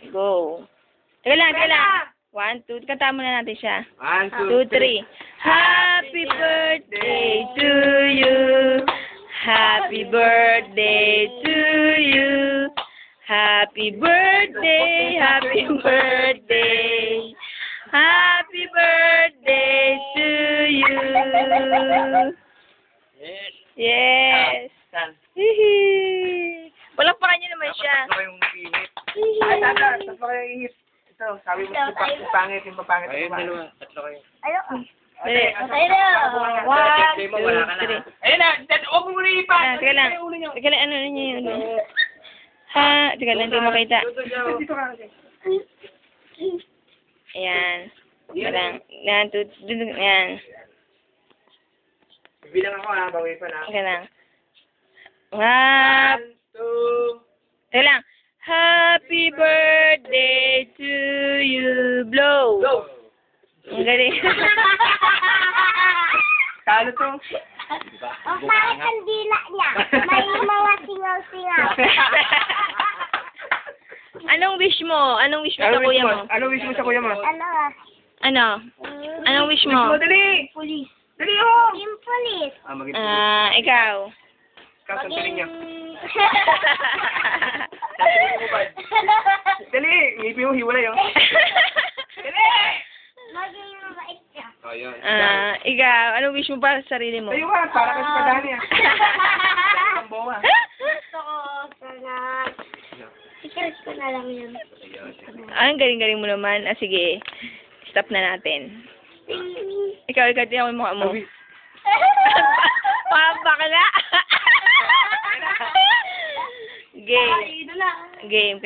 Go. Teka lang, teka lang. 1, 2. Kanta muna natin siya. 1, 2, 3. Happy birthday to you. Happy birthday to you. Happy birthday, happy birthday. Happy birthday to you. Yes. Yes. San? Hihi. Palakpakan niyo naman siya. Tatlo kayong init. Ay, tatlo kayong init. Ito, sabi mo yung pangit, yung papangit. Ayun, dalawa. Tatlo kayo. Dali. Ayun. 1, 2, 3. Ayun na, huwag mo muna ipa. Teka lang. Teka lang, ano niyo yun? Ha, teka lang, hindi ko makita. Dito ka. Ayan. Teka lang. Yan, yan. Bilang ako ha, bawi pa na. Teka lang. 1, 2, Teka lang. Happy birthday to you. Blow. go! Ang galing. Talo to. Ang pangit ang dila niya. May mga singaw-singaw. Anong wish mo? Anong wish mo sa kuya mo? Ano wish mo sa kuya mo? Ano ah? Ano? Anong wish mo? Dali! Police. Dali oh! Yung police. Maging Ikaw. kasantaling niya. Dali! Ngipin mo, hiwalay oh. Dali! Maging mabait ka. Oh, yun. Ikaw. Anong wish mo para sa sarili mo? Tayo ka, para kasi padani ah. Ang bunga. Gusto ko sana. Secret ko na lang yun. Ang galing-galing mo naman. Sige. Stop na natin. Ikaw, tingnan mo yung mukha mo. Bakla. Game. Game.